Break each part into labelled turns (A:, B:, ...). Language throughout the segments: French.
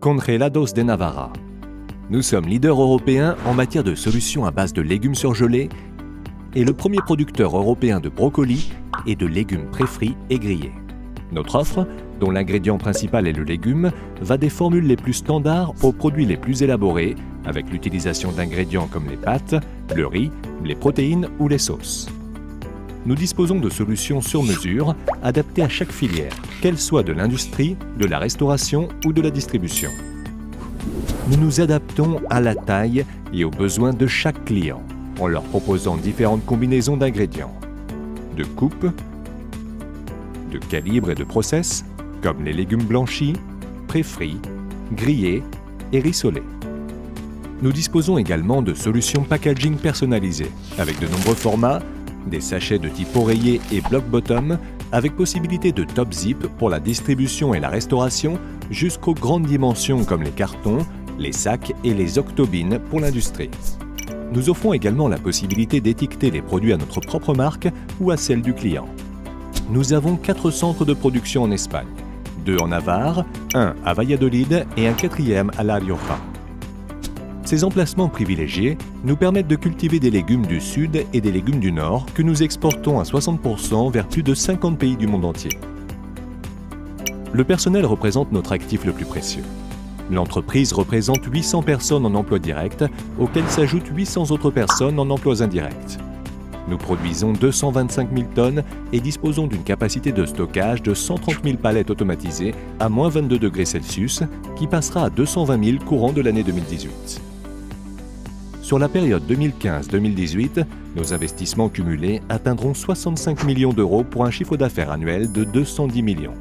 A: Congelados de Navarra. Nous sommes leaders européens en matière de solutions à base de légumes surgelés et le premier producteur européen de brocolis et de légumes pré-frits et grillés. Notre offre, dont l'ingrédient principal est le légume, va des formules les plus standards aux produits les plus élaborés, avec l'utilisation d'ingrédients comme les pâtes, le riz, les protéines ou les sauces. Nous disposons de solutions sur mesure, adaptées à chaque filière, qu'elle soit de l'industrie, de la restauration ou de la distribution. Nous nous adaptons à la taille et aux besoins de chaque client, en leur proposant différentes combinaisons d'ingrédients, de coupe, de calibre et de process, comme les légumes blanchis, pré-frits, grillés et rissolés. Nous disposons également de solutions packaging personnalisées, avec de nombreux formats, des sachets de type oreiller et block-bottom, avec possibilité de top zip pour la distribution et la restauration, jusqu'aux grandes dimensions comme les cartons, les sacs et les octobines pour l'industrie. Nous offrons également la possibilité d'étiqueter les produits à notre propre marque ou à celle du client. Nous avons 4 centres de production en Espagne, 2 en Navarre, 1 à Valladolid et un 4e à La Rioja. Ces emplacements privilégiés nous permettent de cultiver des légumes du Sud et des légumes du Nord que nous exportons à 60% vers plus de 50 pays du monde entier. Le personnel représente notre actif le plus précieux. L'entreprise représente 800 personnes en emploi direct, auxquelles s'ajoutent 800 autres personnes en emplois indirects. Nous produisons 225 000 tonnes et disposons d'une capacité de stockage de 130 000 palettes automatisées à moins 22 degrés Celsius, qui passera à 220 000 courant de l'année 2018. Sur la période 2015-2018, nos investissements cumulés atteindront 65 millions d'euros pour un chiffre d'affaires annuel de 210 millions.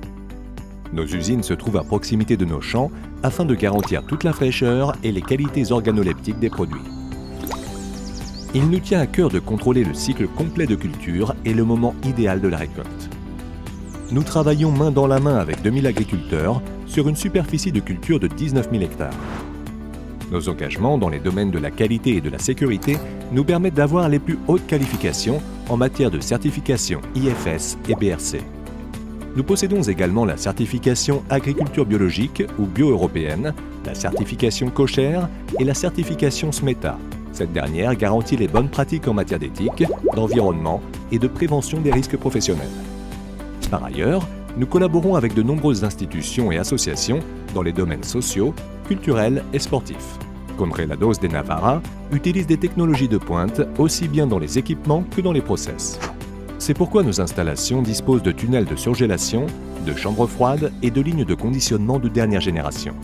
A: Nos usines se trouvent à proximité de nos champs afin de garantir toute la fraîcheur et les qualités organoleptiques des produits. Il nous tient à cœur de contrôler le cycle complet de culture et le moment idéal de la récolte. Nous travaillons main dans la main avec 2000 agriculteurs sur une superficie de culture de 19 000 hectares. Nos engagements dans les domaines de la qualité et de la sécurité nous permettent d'avoir les plus hautes qualifications en matière de certification IFS et BRC. Nous possédons également la certification agriculture biologique ou bio-européenne, la certification Cocher et la certification SMETA. Cette dernière garantit les bonnes pratiques en matière d'éthique, d'environnement et de prévention des risques professionnels. Par ailleurs, nous collaborons avec de nombreuses institutions et associations dans les domaines sociaux, culturels et sportifs. Congelados de Navarra utilise des technologies de pointe aussi bien dans les équipements que dans les process. C'est pourquoi nos installations disposent de tunnels de surgélation, de chambres froides et de lignes de conditionnement de dernière génération.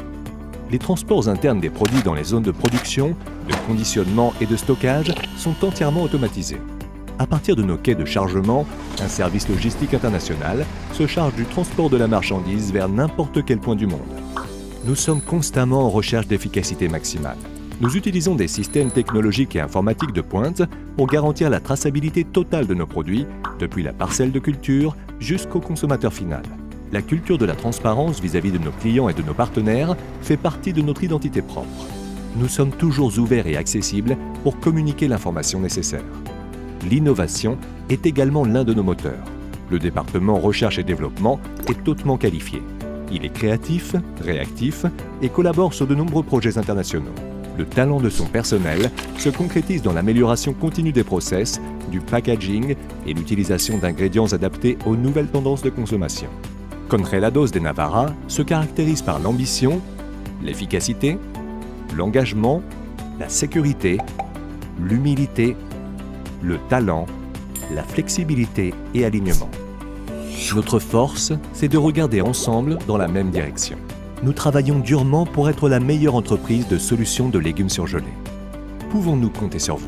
A: Les transports internes des produits dans les zones de production, de conditionnement et de stockage sont entièrement automatisés. À partir de nos quais de chargement, un service logistique international se charge du transport de la marchandise vers n'importe quel point du monde. Nous sommes constamment en recherche d'efficacité maximale. Nous utilisons des systèmes technologiques et informatiques de pointe pour garantir la traçabilité totale de nos produits, depuis la parcelle de culture jusqu'au consommateur final. La culture de la transparence vis-à-vis de nos clients et de nos partenaires fait partie de notre identité propre. Nous sommes toujours ouverts et accessibles pour communiquer l'information nécessaire. L'innovation est également l'un de nos moteurs. Le département recherche et développement est hautement qualifié. Il est créatif, réactif et collabore sur de nombreux projets internationaux. Le talent de son personnel se concrétise dans l'amélioration continue des process, du packaging et l'utilisation d'ingrédients adaptés aux nouvelles tendances de consommation. Congelados de Navarra se caractérise par l'ambition, l'efficacité, l'engagement, la sécurité, l'humilité, le talent, la flexibilité et alignement. Notre force, c'est de regarder ensemble dans la même direction. Nous travaillons durement pour être la meilleure entreprise de solutions de légumes surgelés. Pouvons-nous compter sur vous ?